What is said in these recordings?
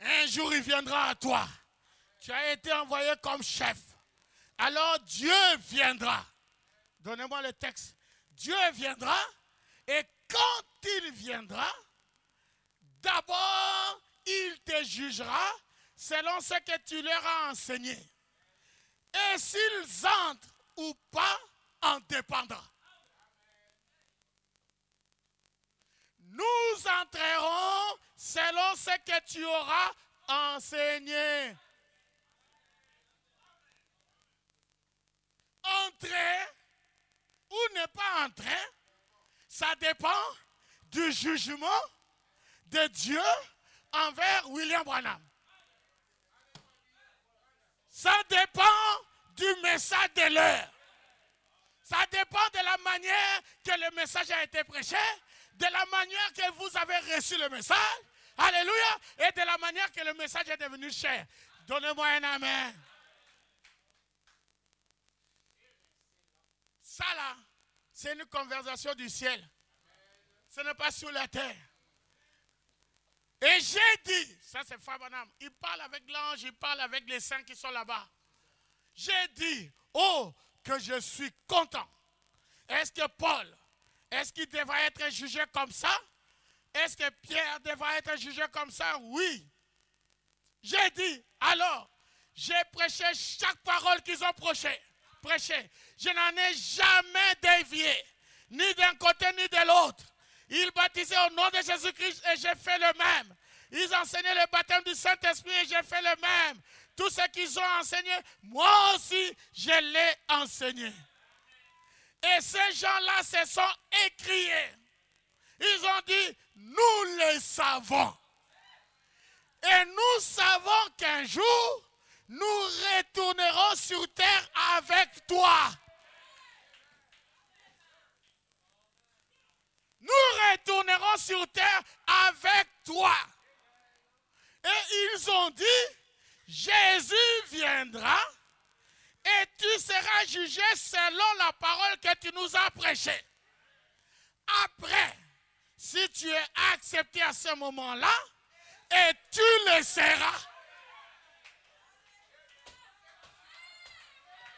Un jour, il viendra à toi. Tu as été envoyé comme chef. Alors Dieu viendra. Donnez-moi le texte. Dieu viendra et quand il viendra, d'abord, il te jugera selon ce que tu leur as enseigné. Et s'ils entrent ou pas, en dépendra. Nous entrerons selon ce que tu auras enseigné. Entrer ou ne pas entrer, ça dépend du jugement de Dieu envers William Branham. Ça dépend du message de l'heure. Ça dépend de la manière que le message a été prêché, de la manière que vous avez reçu le message, alléluia, et de la manière que le message est devenu cher. Donnez-moi un amen. Ça là, c'est une conversation du ciel. Ce n'est pas sur la terre. Et j'ai dit, ça c'est Fabanam, il parle avec l'ange, il parle avec les saints qui sont là-bas. J'ai dit, oh, que je suis content. Est-ce que Paul, est-ce qu'il devrait être jugé comme ça? Est-ce que Pierre devrait être jugé comme ça? Oui. J'ai dit, alors, j'ai prêché chaque parole qu'ils ont prêché. Je n'en ai jamais dévié, ni d'un côté ni de l'autre. Ils baptisaient au nom de Jésus-Christ et j'ai fait le même. Ils enseignaient le baptême du Saint-Esprit et j'ai fait le même. Tout ce qu'ils ont enseigné, moi aussi, je l'ai enseigné. Et ces gens-là se sont écriés. Ils ont dit, nous le savons. Et nous savons qu'un jour, nous retournerons sur terre avec toi. Nous retournerons sur terre avec toi. Et ils ont dit, Jésus viendra et tu seras jugé selon la parole que tu nous as prêchée. Après, si tu es accepté à ce moment-là, et tu le seras.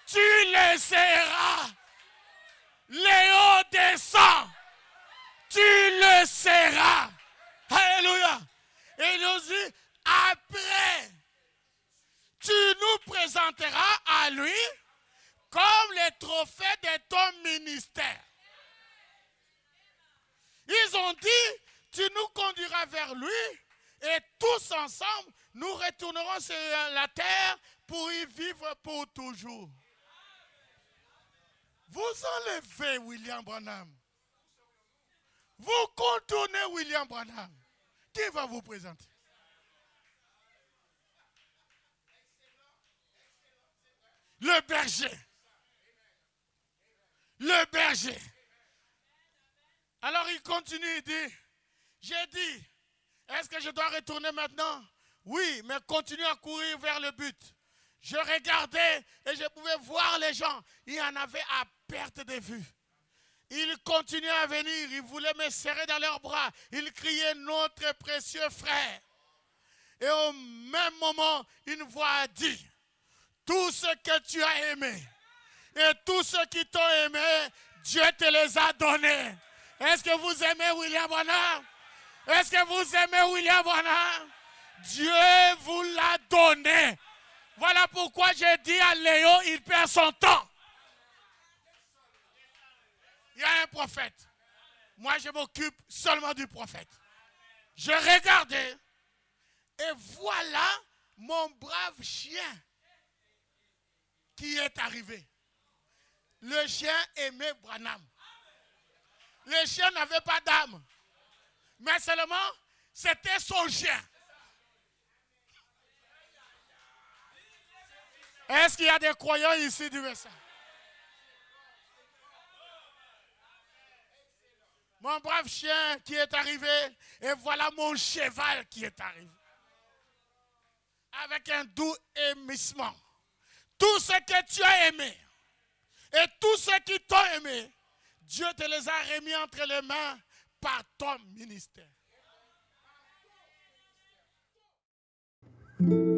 Tu le seras. Léo descend. Tu le seras. Alléluia. Et il nous dit, après, tu nous présenteras à lui comme le trophée de ton ministère. Ils ont dit, tu nous conduiras vers lui et tous ensemble, nous retournerons sur la terre pour y vivre pour toujours. Vous enlevez William Branham. Vous contournez William Branham. Qui va vous présenter? Le berger. Le berger. Alors il continue, il dit, j'ai dit, est-ce que je dois retourner maintenant? Oui, mais continue à courir vers le but. Je regardais et je pouvais voir les gens. Il y en avait à perte de vue. Ils continuaient à venir, ils voulaient me serrer dans leurs bras. Ils criaient, notre précieux frère. Et au même moment, une voix a dit, tout ce que tu as aimé et tous ceux qui t'ont aimé, Dieu te les a donnés. Est-ce que vous aimez William Branham? Est-ce que vous aimez William Branham? Dieu vous l'a donné. Voilà pourquoi j'ai dit à Léo, il perd son temps. Il y a un prophète. Moi, je m'occupe seulement du prophète. Je regardais et voilà mon brave chien qui est arrivé. Le chien aimait Branham. Le chien n'avait pas d'âme. Mais seulement, c'était son chien. Est-ce qu'il y a des croyants ici du message? Mon brave chien qui est arrivé, et voilà mon cheval qui est arrivé. Avec un doux émissement. Tout ce que tu as aimé, et tous ceux qui t'ont aimé, Dieu te les a remis entre les mains par ton ministère. Amen.